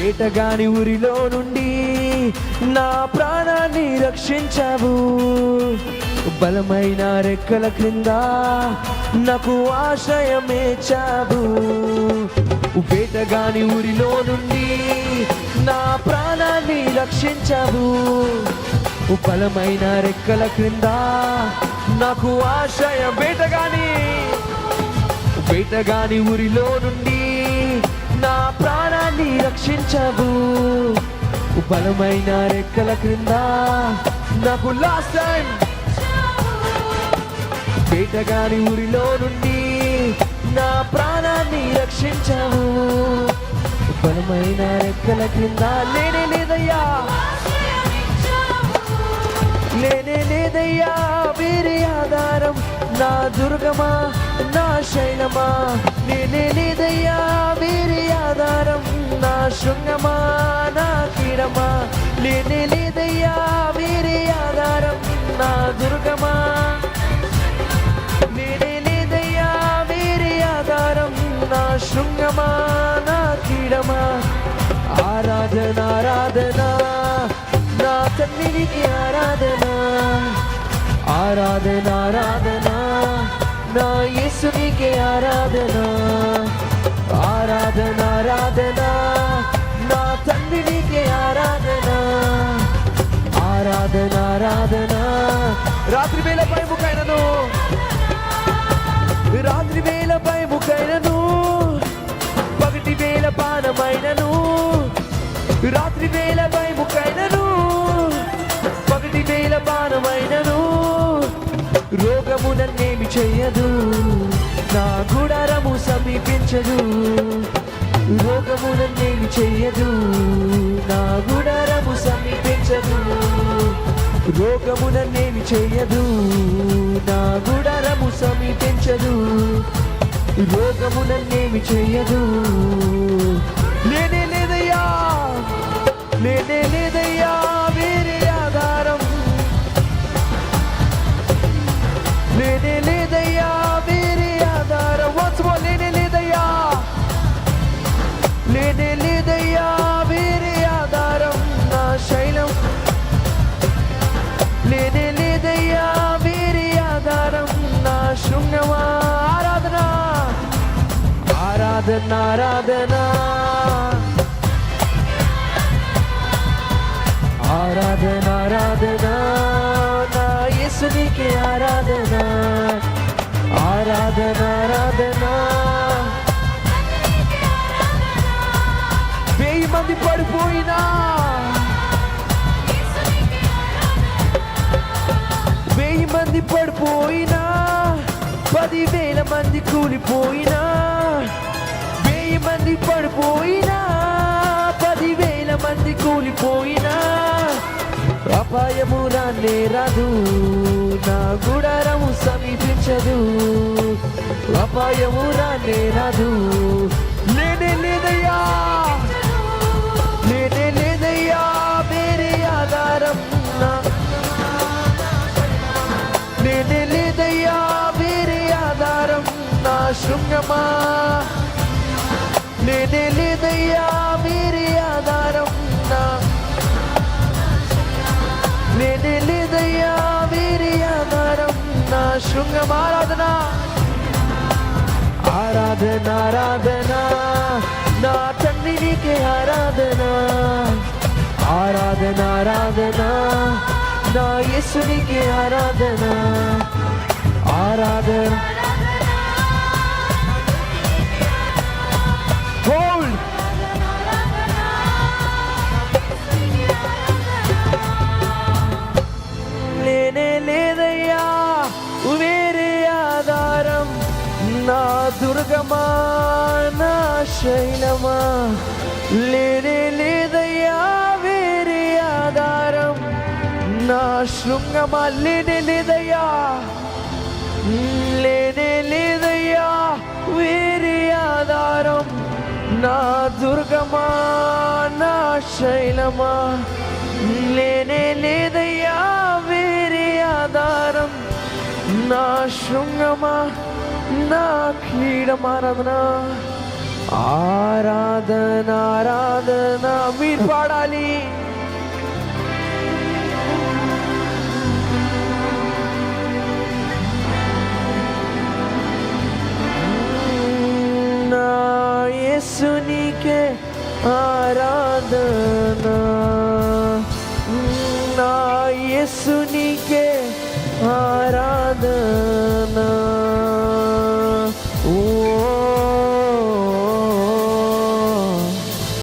వేటగాని ఊరిలో నుండి నా ప్రాణాన్ని రక్షించావు. బలమైన రెక్కల క్రింద నాకు ఆశ్రయమేచావు. వేటగాని ఊరిలో నుండి నా ప్రాణాన్ని రక్షించావు. బలమైన రెక్కల క్రింద నాకు ఆశ్రయం. వేటగాని ఊరిలో నుండి నా ప్రాణాన్ని రక్షించావు. బలమైన రెక్కల క్రింద నాకు లాస్ట్ టైం. వేటగాని ఊరిలో నుండి నా ప్రాణాన్ని రక్షించావు. బలమైన రెక్కల క్రింద లేనే లేదయ్యా వేరే ఆధారం. నా దుర్గమా నా శైలమా, నేనే లేదయ్యా వేరే ఆధారం. నా శృంగమా నా కీడమా, లేనే లేదయ్యా వేరే ఆధారం. నా దుర్గమా నేనే లేదయ్యా వేరే ఆధారం. నా శృంగమా నా కీడమా. ఆరాధన ఆరాధన నా తండ్రికి ఆరాధన. ఆరాధన ఆరాధన నా యేసునికి ఆరాధన. ఆరాధన ఆరాధన నా తండ్రికి ఆరాధన. ఆరాధన ఆరాధన రాత్రి వేళ భయముకైనను, రాత్రి వేళ భయముకైనను, పగటి వేళ పానమైనను. రాత్రి వేళ భయముకైనను, పగటి వేళ పానమైనను. రోగము నన్నేమి చెయ్యదు, నా గుడారము సమీపించదు. రోగము నన్నేమి చెయ్యదు, నా గుడారము సమీపించదు. రోగము నన్నేమి చెయ్యదు, నా గుడారము సమీపించదు. రోగము నన్నేమి చెయ్యదు. లేనే లేదయ్యా వేరే ఆధారం. లేనే లేదయ్యా వేరే ఆధారం. లేనే లేదయ్యా వేరే ఆధారం. నా శైలం లేనే లేదయ్యా వేరే ఆధారం. నా శృంగమా. ఆరాధన ఆరాధన ఆరాధన ఆరాధన ఆరాధన నా యేసునికి ఆరాధన. ఆరాధన ఆరాధన 1000 మంది పడిపోయినా, 1000 మంది పడిపోయినా, 10,000 మంది కూలిపోయినా. 1000 మంది పడిపోయినా, 10,000 మంది కూలిపోయినా. అపాయము రానే రాదు, నా గుడారము సమీపించదు. అపాయము రానే రాదు. లేనే లేదయ్యా వేరే ఆధారం. లేనే లేదయ్యా వేరే ఆధారం. నా శృంగమా లేనే లేదయ్యా వేరే ఆధారం. లేనే లేదయ్యా వేరే ఆధారం. నా శృంగం. ఆరాధన ఆరాధన ఆరాధన నా తండ్రికి ఆరాధన. ఆరాధన ఆరాధన నా యేసునికి ఆరాధన. ఆరాధన హోల్డ్. లేనే లేదయ్యా వేరే ఆధారం. నా దుర్గమా నా శైలమా, లేనే లేదయ్యా వేరే ఆధారం. నా శృంగమా లేనే లేదయ్యా వేరే ఆధారం. నా దుర్గమా నా శైలమా, లేనే లేదయ్యా వేరే ఆధారం. నా శృంగమా నా కీడమారాధన. ఆరాధన ఆరాధన మీరు పాడాలి. నా యేసునికే ఆరాధన, నా యేసునికే ఆరాధన.